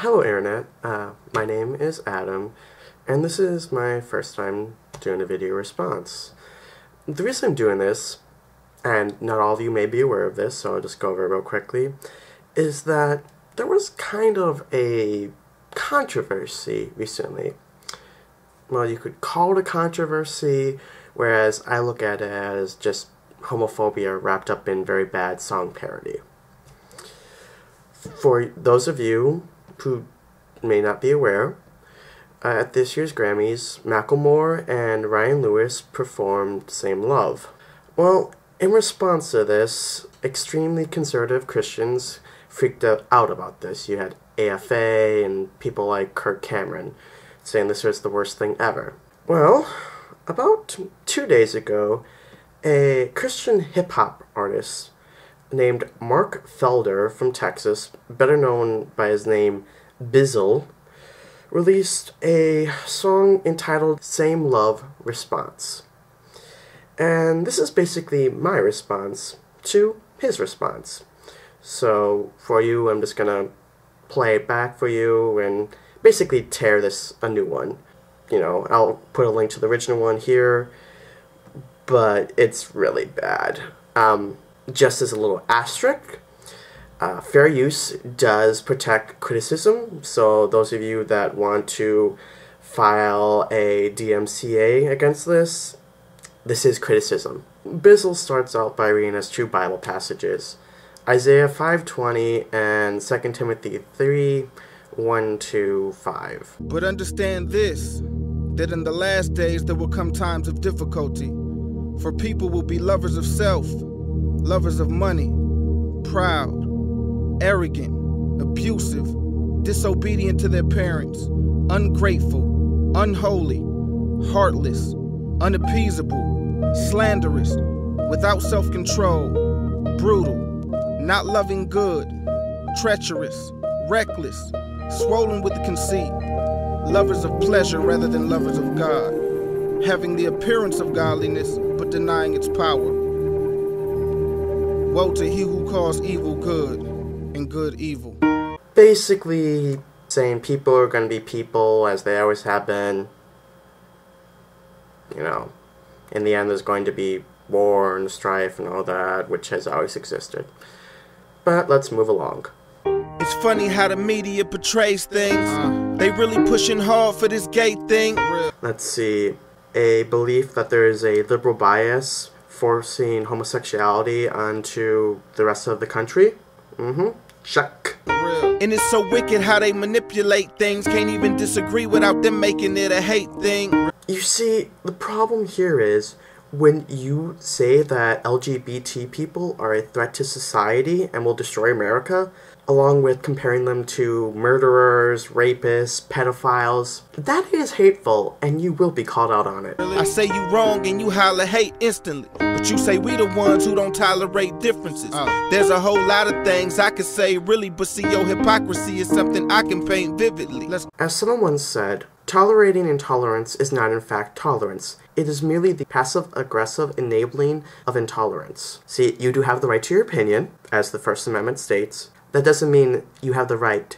Hello Internet, my name is Adam, and this is my first time doing a video response. The reason I'm doing this, and not all of you may be aware of this, so I'll just go over it real quickly, is that there was kind of a controversy recently. Well, you could call it a controversy, whereas I look at it as just homophobia wrapped up in very bad song parody. For those of you who may not be aware, at this year's Grammys, Macklemore and Ryan Lewis performed Same Love. Well, in response to this, extremely conservative Christians freaked out about this. You had AFA and people like Kirk Cameron saying this was the worst thing ever. Well, about 2 days ago, a Christian hip-hop artist named Mark Felder from Texas, better known by his name Bizzle, released a song entitled Same Love Response. And this is basically my response to his response. So for you, I'm just gonna play it back for you and basically tear this a new one. You know, I'll put a link to the original one here, but it's really bad. Just as a little asterisk, fair use does protect criticism, so those of you that want to file a DMCA against this is criticism. Bizzle starts out by reading us two Bible passages, Isaiah 5:20 and 2 Timothy 3:1-5. But understand this, that in the last days there will come times of difficulty, for people will be lovers of self, lovers of money, proud, arrogant, abusive, disobedient to their parents, ungrateful, unholy, heartless, unappeasable, slanderous, without self-control, brutal, not loving good, treacherous, reckless, swollen with conceit, lovers of pleasure rather than lovers of God, having the appearance of godliness but denying its power. Woe to he who calls evil good and good evil. Basically saying people are going to be people as they always have been. You know, in the end there's going to be war and strife and all that, which has always existed. But let's move along. It's funny how the media portrays things. They really pushing hard for this gay thing. Let's see. A belief that there is a liberal bias forcing homosexuality onto the rest of the country? Check. And it's so wicked how they manipulate things. Can't even disagree without them making it a hate thing. You see, the problem here is when you say that LGBT people are a threat to society and will destroy America, along with comparing them to murderers, rapists, pedophiles, that is hateful, and you will be called out on it. I say you wrong and you holler hate instantly, but you say we the ones who don't tolerate differences. There's a whole lot of things I could say really, but see your hypocrisy is something I can paint vividly. As someone once said, tolerating intolerance is not in fact tolerance. It is merely the passive-aggressive enabling of intolerance. See, you do have the right to your opinion, as the First Amendment states. That doesn't mean you have the right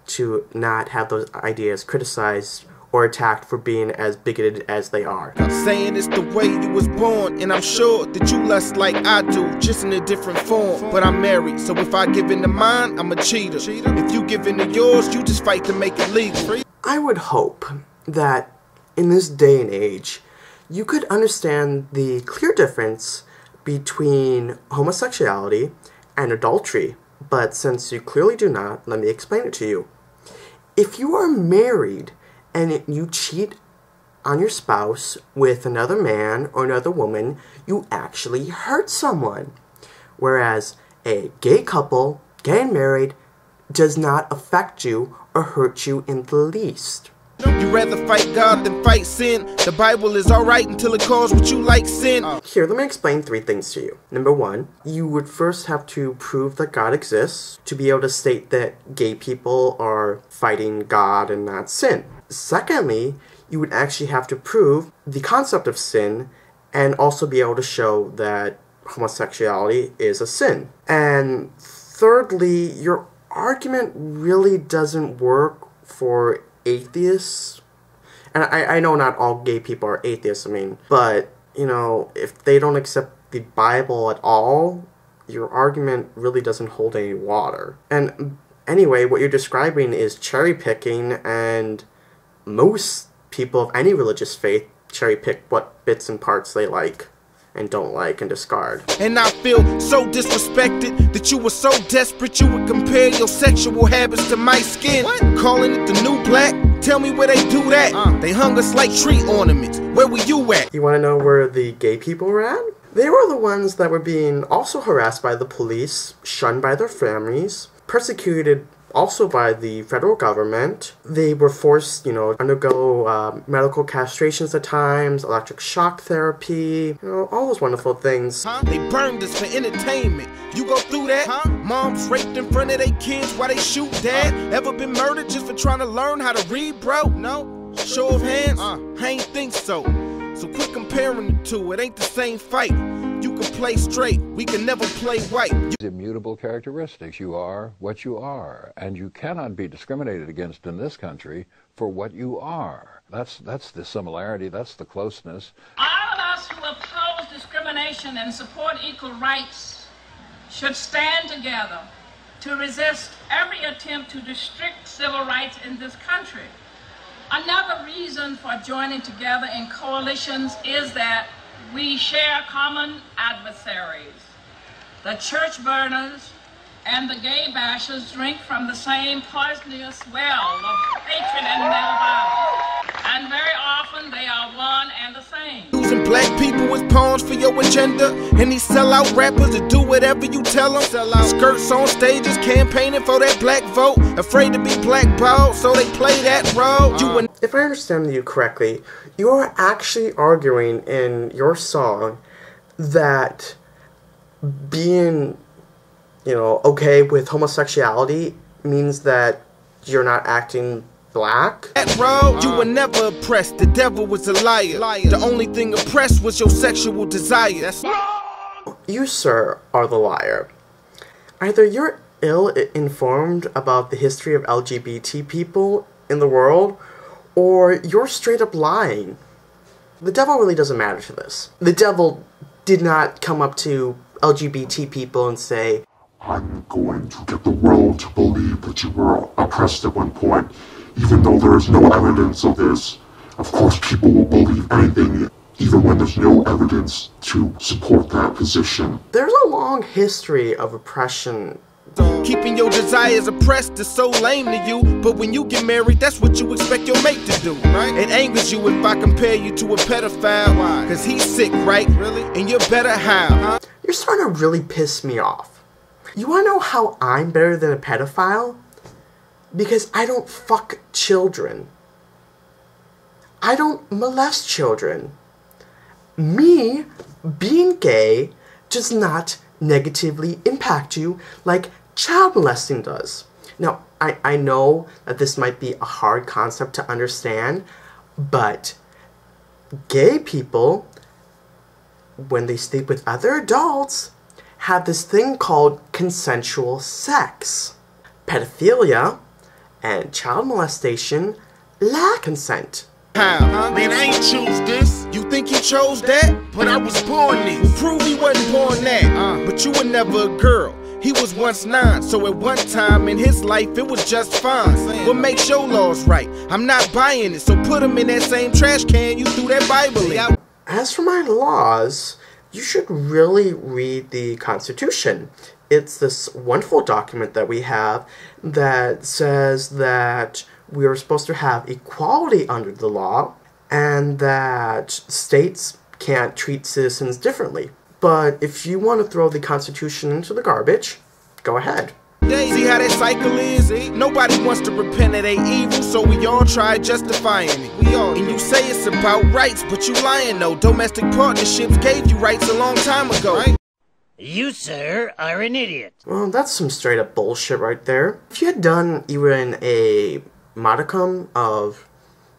to not have those ideas criticized or attacked for being as bigoted as they are. I'm saying it's the way you was born, and I'm sure that you lust like I do, just in a different form. But I'm married, so if I give in to mine, I'm a cheater. If you give in to yours, you just fight to make it legal. I would hope that in this day and age, you could understand the clear difference between homosexuality and adultery. But since you clearly do not, let me explain it to you. If you are married and you cheat on your spouse with another man or another woman, you actually hurt someone. Whereas a gay couple getting married does not affect you or hurt you in the least. You rather fight God than fight sin. The Bible is alright until it calls what you like sin. Here, let me explain three things to you. Number one, you would first have to prove that God exists to be able to state that gay people are fighting God and not sin. Secondly, you would actually have to prove the concept of sin and also be able to show that homosexuality is a sin. And thirdly, you're argument really doesn't work for atheists. And I know not all gay people are atheists, but, if they don't accept the Bible at all, your argument really doesn't hold any water. And anyway, what you're describing is cherry picking, and most people of any religious faith cherry pick what bits and parts they like and don't like and discard. And I feel so disrespected that you were so desperate you would compare your sexual habits to my skin. What? Calling it the new black? Tell me where they do that. They hung us like tree ornaments. Where were you at? You want to know where the gay people were at? They were the ones that were being also harassed by the police, shunned by their families, persecuted also by the federal government. They were forced, to undergo medical castrations at times, electric shock therapy, all those wonderful things. They burned us for entertainment. You go through that? Moms raped in front of their kids while they shoot dad. Ever been murdered just for trying to learn how to read, bro? No? Show of hands? I ain't think so. So quit comparing the two, it ain't the same fight. You can play straight, we can never play white. Immutable characteristics. You are what you are, and you cannot be discriminated against in this country for what you are. That's the similarity, that's the closeness. All of us who oppose discrimination and support equal rights should stand together to resist every attempt to restrict civil rights in this country. Another reason for joining together in coalitions is that we share common adversaries. The church burners and the gay bashers drink from the same poisonous well of hatred and male violence. And very often they are one and the same. Using black people as pawns for your agenda, and these sellout rappers that do whatever you tell them. Skirts on stages campaigning for that black vote, afraid to be blackballed, so they play that role. If I understand you correctly, you are actually arguing in your song that being, okay with homosexuality means that you're not acting black? That road, you were never oppressed. The devil was a liar. The only thing oppressed was your sexual desire. That's You, sir, are the liar. Either you're ill-informed about the history of LGBT people in the world, or you're straight up lying. The devil really doesn't matter to this. The devil did not come up to LGBT people and say, I'm going to get the world to believe that you were oppressed at one point, even though there is no evidence of this. Of course, people will believe anything, even when there's no evidence to support that position. There's a long history of oppression. Keeping your desires oppressed is so lame to you, but when you get married, that's what you expect your mate to do, right? It angers you if I compare you to a pedophile. Why? Cause he's sick, right? Really? And you're better how? You're starting to really piss me off. You wanna know how I'm better than a pedophile? Because I don't fuck children. I don't molest children. Me being gay does not negatively impact you like child molesting does. Now, I know that this might be a hard concept to understand, but gay people, when they sleep with other adults, have this thing called consensual sex. Pedophilia and child molestation lack consent. How? Man, I ain't choose this. You think he chose that? But I was born this. Well, prove he wasn't born that. But you were never a girl. He was once 9, so at one time in his life it was just fine. What makes your laws right? I'm not buying it, so put him in that same trash can you threw that Bible in. As for my laws, you should really read the Constitution. It's this wonderful document that we have that says that we are supposed to have equality under the law and that states can't treat citizens differently. But if you want to throw the Constitution into the garbage, go ahead. See how that cycle is? Nobody wants to repent of their evil, so we all try justifying it. And you say it's about rights, but you lying though. Domestic partnerships gave you rights a long time ago. Right? You, sir, are an idiot. Well, that's some straight up bullshit right there. If you had done even a modicum of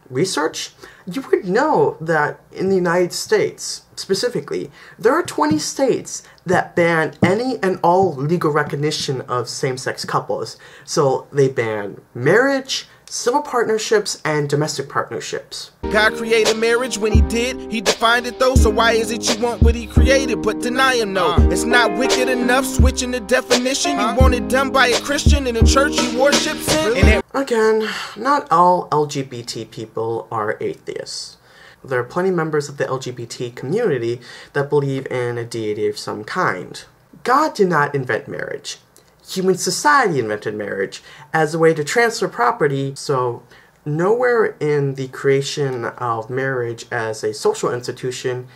research, you would know that in the United States, specifically, there are 20 states that ban any and all legal recognition of same-sex couples. So they ban marriage, civil partnerships, and domestic partnerships. God created marriage when he did. He defined it though, so why is it you want what he created but deny him? No, it's not wicked enough switching the definition. You want it done by a Christian in a church you worship in? Again, not all LGBT people are atheists. There are plenty of members of the LGBT community that believe in a deity of some kind. God did not invent marriage. Human society invented marriage as a way to transfer property, so nowhere in the creation of marriage as a social institution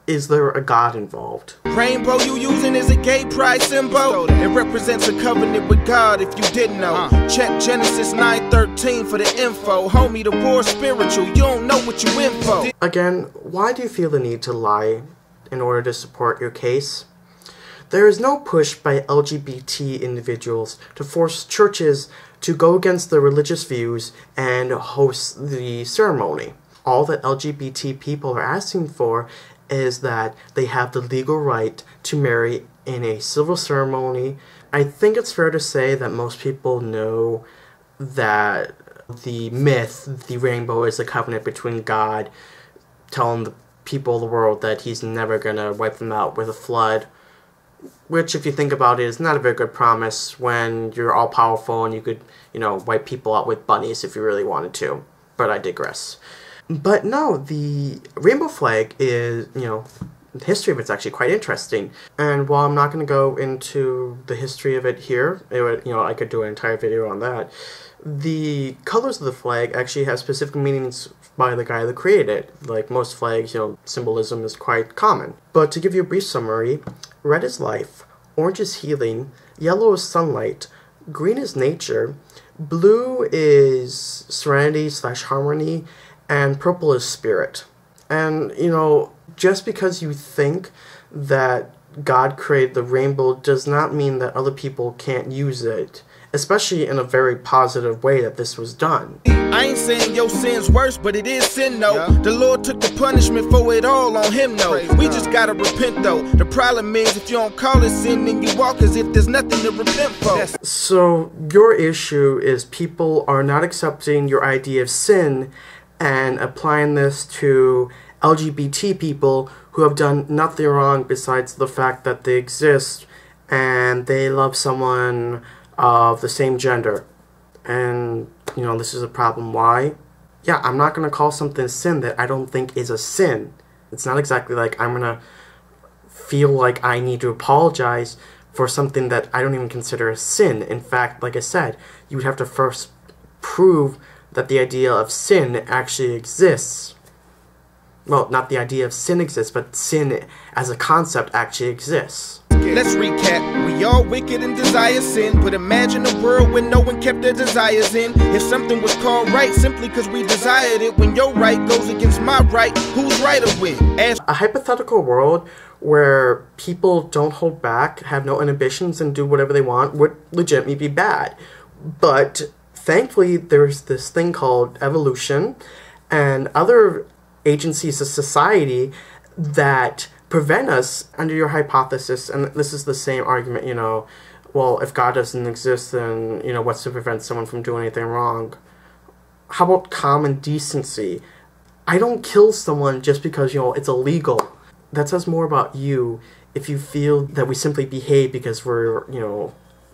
is there a God involved. Rainbow you using is a gay pride symbol. It represents a covenant with God if you didn't know. Check Genesis 9:13 for the info. Homie, the war spiritual, you don't know what you in for. Again, why do you feel the need to lie in order to support your case? There is no push by LGBT individuals to force churches to go against their religious views and host the ceremony. All that LGBT people are asking for is that they have the legal right to marry in a civil ceremony. I think it's fair to say that most people know that the myth, the rainbow, is a covenant between God telling the people of the world that he's never gonna wipe them out with a flood. Which, if you think about it, is not a very good promise when you're all-powerful and you could, wipe people out with bunnies if you really wanted to. But I digress. But no, the rainbow flag is, the history of it's actually quite interesting. And while I'm not going to go into the history of it here, I could do an entire video on that. The colors of the flag actually have specific meanings by the guy that created it. Like most flags, symbolism is quite common. But to give you a brief summary, red is life, orange is healing, yellow is sunlight, green is nature, blue is serenity/harmony, and purple is spirit. And, just because you think that God created the rainbow does not mean that other people can't use it, especially in a very positive way that this was done. I ain't saying your sin's worse, but it is sin, though. Yeah. The Lord took the punishment for it all on him, though. We just gotta repent, though. The problem is, if you don't call it sin, then you walk as if there's nothing to repent for. So, your issue is people are not accepting your idea of sin and applying this to LGBT people who have done nothing wrong besides the fact that they exist and they love someone of the same gender. And, this is a problem. Why? Yeah, I'm not going to call something a sin that I don't think is a sin. It's not exactly like I'm going to feel like I need to apologize for something that I don't even consider a sin. In fact, like I said, you would have to first prove that the idea of sin actually exists. Well, not the idea of sin exists, but sin as a concept actually exists. Let's recap. We all wicked and desire sin, but imagine a world where no one kept their desires in. If something was called right simply because we desired it, when your right goes against my right, who's right or win? A hypothetical world where people don't hold back, have no inhibitions, and do whatever they want would legitimately be bad. But thankfully, there's this thing called evolution and other agencies of society that prevent us under your hypothesis, and this is the same argument, well, if God doesn't exist, then, what's to prevent someone from doing anything wrong? How about common decency? I don't kill someone just because, it's illegal. That says more about you if you feel that we simply behave because we're,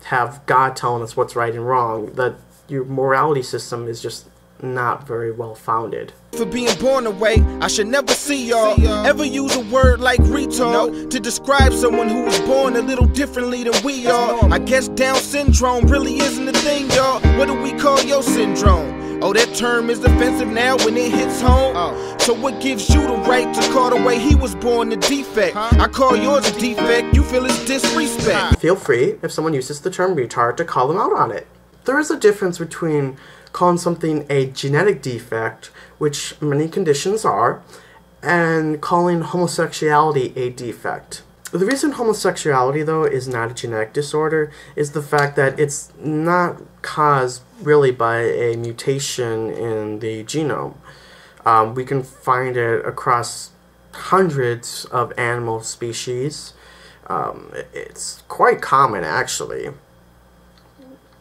have God telling us what's right and wrong, that your morality system is just not very well founded. For being born away, I should never see y'all ever use a word like retard to describe someone who was born a little differently than we are. I guess Down syndrome really isn't a thing, y'all. What do we call your syndrome? Oh, that term is offensive now when it hits home. So what gives you the right to call the way he was born a defect? I call yours a defect, you feel it's disrespect. Feel free, if someone uses the term retard, to call them out on it. There is a difference between calling something a genetic defect, which many conditions are, and calling homosexuality a defect. The reason homosexuality, though, is not a genetic disorder is the fact that it's not caused really by a mutation in the genome. We can find it across hundreds of animal species. It's quite common, actually.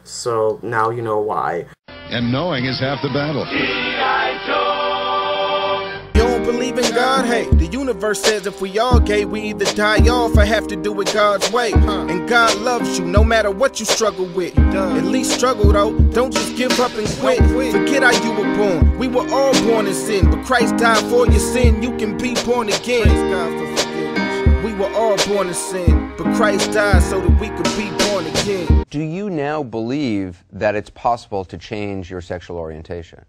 So now you know why. And knowing is half the battle. You don't believe in God? Hey, the universe says if we all gay, we either die off or have to do it God's way. And God loves you no matter what you struggle with. At least struggle though, don't just give up and quit. Forget how you were born. We were all born in sin, but Christ died for your sin. You can be born again. Praise God for forgiveness. We were all born in sin, but Christ died so that we could be born again. Do you now believe that it's possible to change your sexual orientation?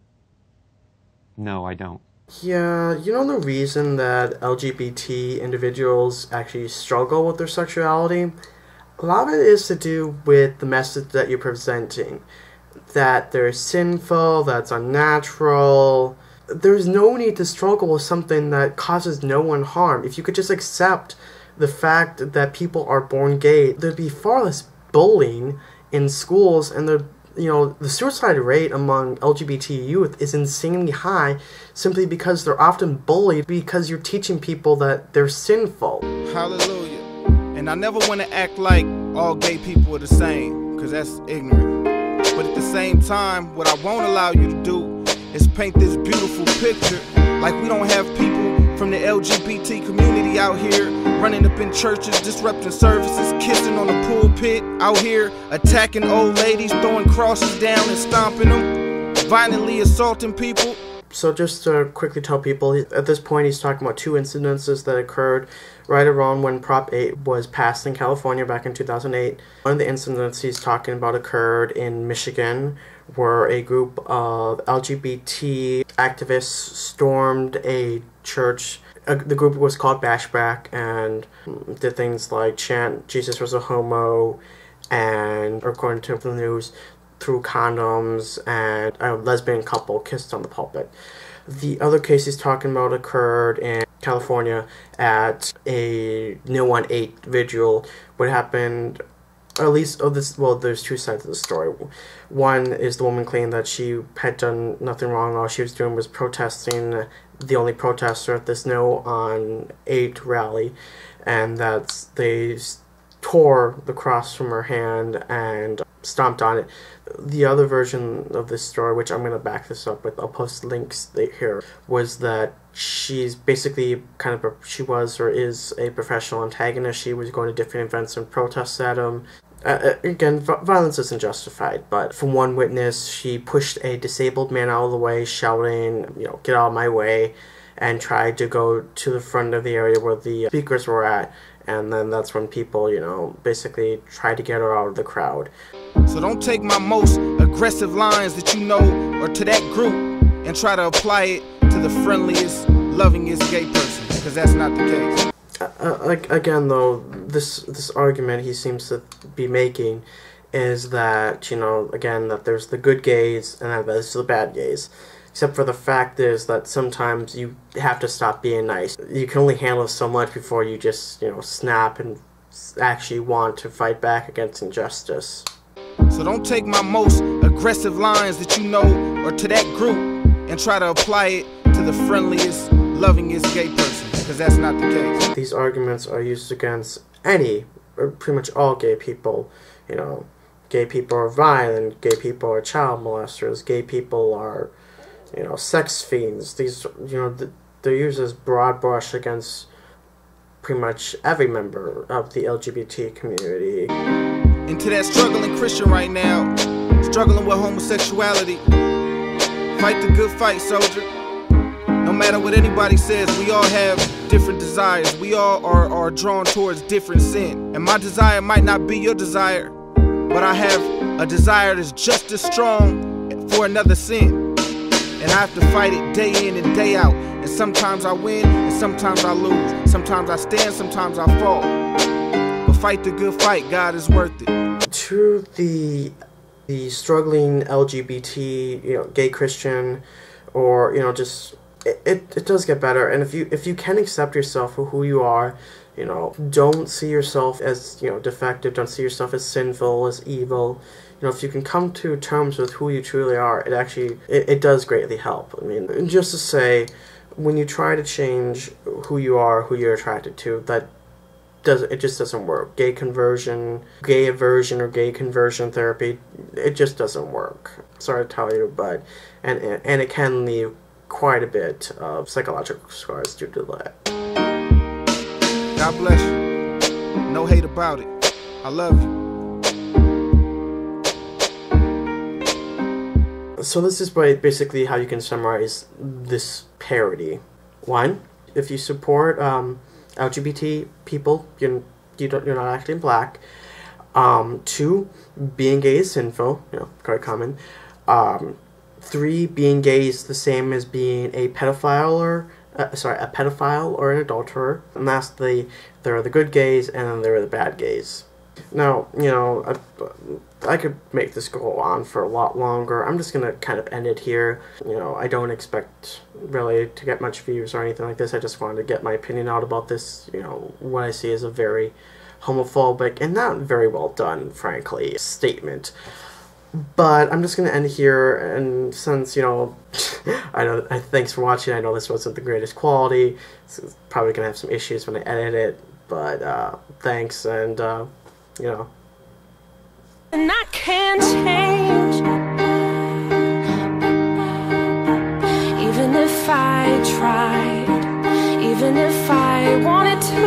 No, I don't. Yeah, you know the reason that LGBT individuals actually struggle with their sexuality? A lot of it is to do with the message that you're presenting. That they're sinful, that's unnatural. There's no need to struggle with something that causes no one harm. If you could just accept the fact that people are born gay, there'd be far less bullying in schools, and the suicide rate among LGBT youth is insanely high simply because they're often bullied because you're teaching people that they're sinful. Hallelujah. And I never want to act like all gay people are the same, because that's ignorant. But at the same time, what I won't allow you to do is paint this beautiful picture like we don't have people from the LGBT community out here running up in churches, disrupting services, kissing on the pulpit, out here attacking old ladies, throwing crosses down and stomping them, violently assaulting people. So just to quickly tell people, at this point he's talking about two incidences that occurred right around when Prop 8 was passed in California back in 2008. One of the incidents he's talking about occurred in Michigan, where a group of LGBT activists stormed a church. The group was called Bashback and did things like chant Jesus was a homo, and according to the news, threw condoms, and a lesbian couple kissed on the pulpit. The other case he's talking about occurred in California at a No 1-8 vigil. What happened, at least, there's two sides of the story. One is the woman claimed that she had done nothing wrong. All she was doing was protesting, the only protester at this No on 8 rally, and that they tore the cross from her hand and stomped on it. The other version of this story, which I'm going to back this up with, I'll post links here, was that she's basically she was or is a professional antagonist. She was going to different events and protests at them. Again, violence isn't justified, but from one witness, she pushed a disabled man out of the way, shouting, get out of my way, and tried to go to the front of the area where the speakers were at, and then that's when people, basically tried to get her out of the crowd. So don't take my most aggressive lines that you know or to that group and try to apply it to the friendliest, lovingest gay person, because that's not the case. Again, though, this argument he seems to be making is that, again, that there's the good gays and that there's the bad gays. Except for the fact is that sometimes you have to stop being nice. You can only handle so much before you just, snap and actually want to fight back against injustice. So don't take my most aggressive lines that you know or to that group and try to apply it to the friendliest, lovingest gay person, because that's not the case. These arguments are used against any, or pretty much all gay people. Gay people are violent, gay people are child molesters, gay people are, sex fiends. These, they're used as broad brush against pretty much every member of the LGBT community. Into that struggling Christian right now, struggling with homosexuality. Fight the good fight, soldier. No matter what anybody says, we all have different desires. We all are drawn towards different sin. And my desire might not be your desire, but I have a desire that's just as strong for another sin. And I have to fight it day in and day out. And sometimes I win, and sometimes I lose. Sometimes I stand, sometimes I fall. But fight the good fight, God is worth it. To the struggling LGBT, gay Christian, or, just, it does get better. And if you can accept yourself for who you are, You know, don't see yourself as, you know, defective. Don't see yourself as sinful, as evil. You know, if you can come to terms with who you truly are, it does greatly help. I mean, just to say, when you try to change who you are, who you're attracted to, it just doesn't work. Gay conversion, gay aversion, or gay conversion therapy, it just doesn't work. Sorry to tell you, but and it can leave quite a bit of psychological scars due to that. God bless you. No hate about it. I love you. So this is basically how you can summarize this parody. 1, if you support LGBT people, you're not acting black. 2, being gay is sinful, you know, quite common. 3, being gay is the same as being a pedophile or an adulterer. And lastly, there are the good gays and then there are the bad gays. Now, you know, I could make this go on for a lot longer. I'm just gonna kind of end it here. You know, I don't expect really to get much views or anything like this. I just wanted to get my opinion out about this, you know, what I see as a very homophobic and not very well done, frankly, statement. But I'm just going to end here, and since, you know, thanks for watching. I know this wasn't the greatest quality. So probably going to have some issues when I edit it, but thanks, and, you know. And I can't change, even if I tried, even if I wanted to.